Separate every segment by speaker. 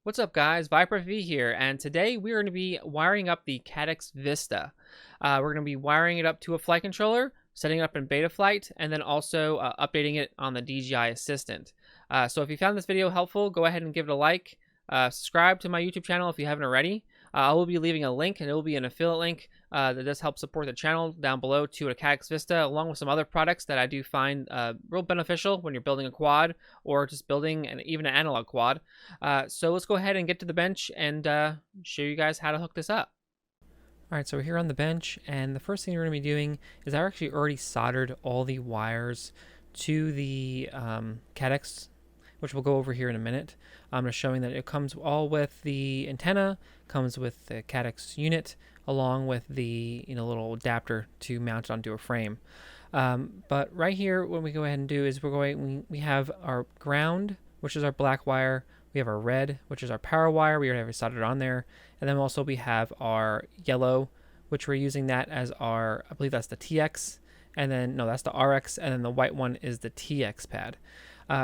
Speaker 1: What's up guys, Viper V here, and today we're going to be wiring up the Caddx Vista. We're going to be wiring it up to a flight controller, setting it up in Betaflight, and then also updating it on the DJI Assistant. So if you found this video helpful, go ahead and give it a like. Subscribe to my YouTube channel if you haven't already. I will be leaving a link, and it will be an affiliate link that does help support the channel down below to a Caddx Vista, along with some other products that I do find real beneficial when you're building a quad or just building even an analog quad. So let's go ahead and get to the bench and show you guys how to hook this up. Alright, so we're here on the bench, and the first thing we're going to be doing is I actually already soldered all the wires to the Caddx, which we'll go over here in a minute. I'm just showing that it comes all with the antenna, comes with the Caddx unit, along with the little adapter to mount it onto a frame. But right here, what we go ahead and do is we have our ground, which is our black wire. We have our red, which is our power wire. We already have it soldered on there. And then also we have our yellow, which we're using that as our, I believe that's the TX. And then, no, that's the RX. And then the white one is the TX pad.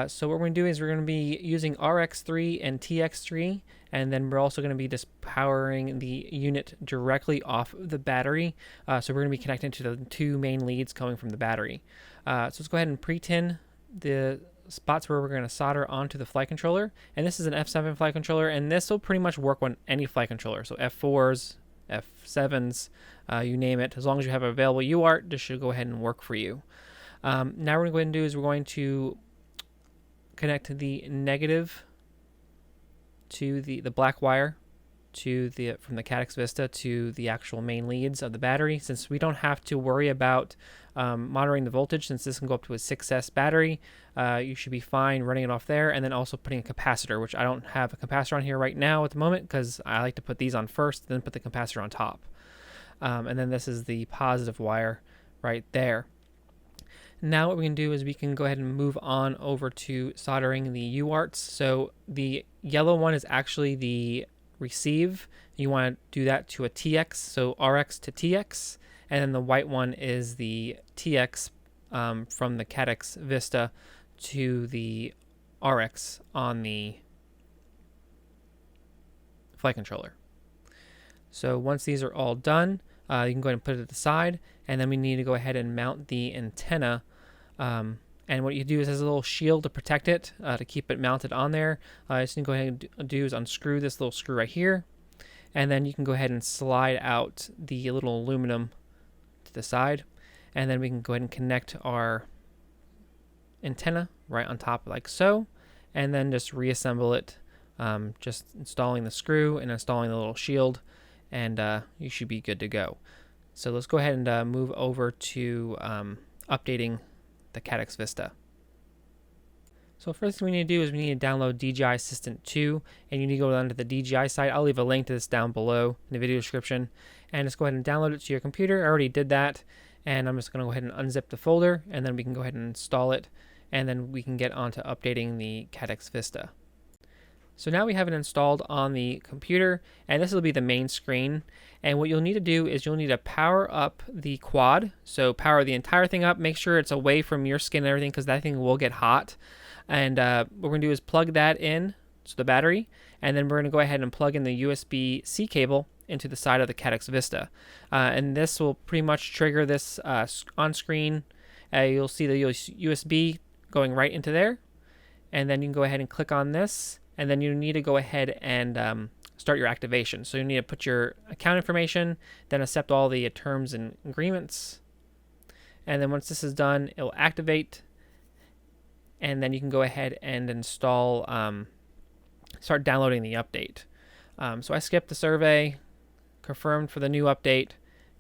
Speaker 1: So what we're going to do is we're going to be using RX3 and TX3, and then we're also going to be just powering the unit directly off the battery. So we're going to be connecting to the two main leads coming from the battery. So let's go ahead and pre-tin the spots where we're going to solder onto the flight controller. And this is an F7 flight controller, and this will pretty much work on any flight controller. So F4s, F7s, you name it. As long as you have available UART, this should go ahead and work for you. Now what we're going to go ahead and do is we're going to connect the negative to the black wire to from the Caddx Vista to the actual main leads of the battery, since we don't have to worry about monitoring the voltage, since this can go up to a 6S battery. You should be fine running it off there, and then also putting a capacitor, which I don't have a capacitor on here right now at the moment because I like to put these on first, then put the capacitor on top. And then this is the positive wire right there. Now what we can do is we can go ahead and move on over to soldering the UARTs. So the yellow one is actually the receive. You want to do that to a TX, so RX to TX. And then the white one is the TX from the Caddx Vista to the RX on the flight controller. So once these are all done, you can go ahead and put it to the side, and then we need to go ahead and mount the antenna. And what you do is there's a little shield to protect it, to keep it mounted on there. Just need to go ahead and do is unscrew this little screw right here, and then you can go ahead and slide out the little aluminum to the side, and then we can go ahead and connect our antenna right on top like so, and then just reassemble it, just installing the screw and installing the little shield, and you should be good to go. So let's go ahead and move over to updating the Caddx Vista. So first thing we need to do is we need to download DJI Assistant 2, and you need to go down to the DJI site. I'll leave a link to this down below in the video description, and just go ahead and download it to your computer. I already did that, and I'm just going to go ahead and unzip the folder, and then we can go ahead and install it, and then we can get on to updating the Caddx Vista. So now we have it installed on the computer, and this will be the main screen. And what you'll need to do is you'll need to power up the quad. So power the entire thing up, make sure it's away from your skin and everything, because that thing will get hot. And what we're going to do is plug that in to the battery, and then we're going to go ahead and plug in the USB-C cable into the side of the Caddx Vista. And this will pretty much trigger this on screen. You'll see the USB going right into there, and then you can go ahead and click on this, and then you need to go ahead and start your activation. So you need to put your account information, then accept all the terms and agreements, and then once this is done, it will activate, and then you can go ahead and install, start downloading the update. So I skipped the survey, confirmed for the new update,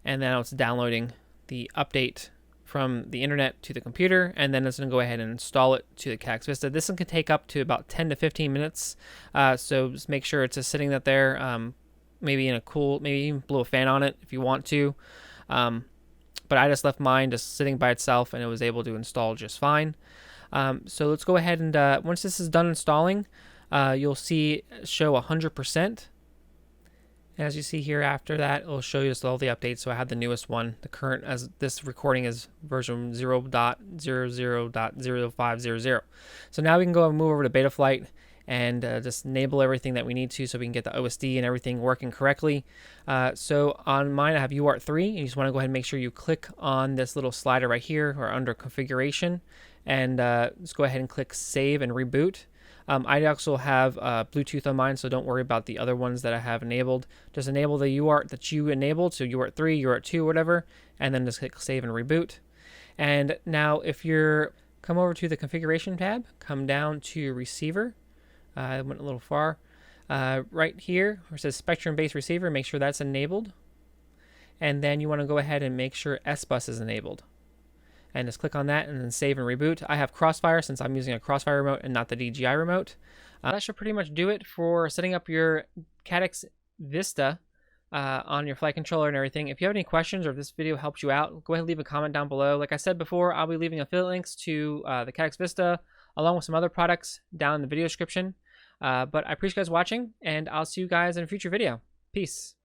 Speaker 1: and then it's downloading the update from the internet to the computer, and then it's going to go ahead and install it to the Caddx Vista. This one can take up to about 10 to 15 minutes, so just make sure it's just sitting that there, maybe in a cool, maybe even blow a fan on it if you want to, but I just left mine just sitting by itself, and it was able to install just fine. So let's go ahead and once this is done installing, you'll see show 100%. As you see here after that, it'll show you just all the updates. So I have the newest one. The current, as this recording, is version 0.00.0500. So now we can go and move over to Betaflight, and just enable everything that we need to so we can get the OSD and everything working correctly. So on mine I have UART3, and you just want to go ahead and make sure you click on this little slider right here or under configuration, and just go ahead and click save and reboot. I also have Bluetooth on mine, so don't worry about the other ones that I have enabled. Just enable the UART that you enabled, so UART3, UART2, whatever, and then just click save and reboot. And now if you're come over to the configuration tab, come down to receiver. I went a little far. Right here where it says spectrum-based receiver, make sure that's enabled. And then you want to go ahead and make sure S-Bus is enabled. And just click on that and then save and reboot. I have Crossfire since I'm using a Crossfire remote and not the DJI remote. That should pretty much do it for setting up your Caddx Vista on your flight controller and everything. If you have any questions or if this video helps you out, go ahead and leave a comment down below. Like I said before, I'll be leaving affiliate links to the Caddx Vista along with some other products down in the video description. But I appreciate you guys watching, and I'll see you guys in a future video. Peace.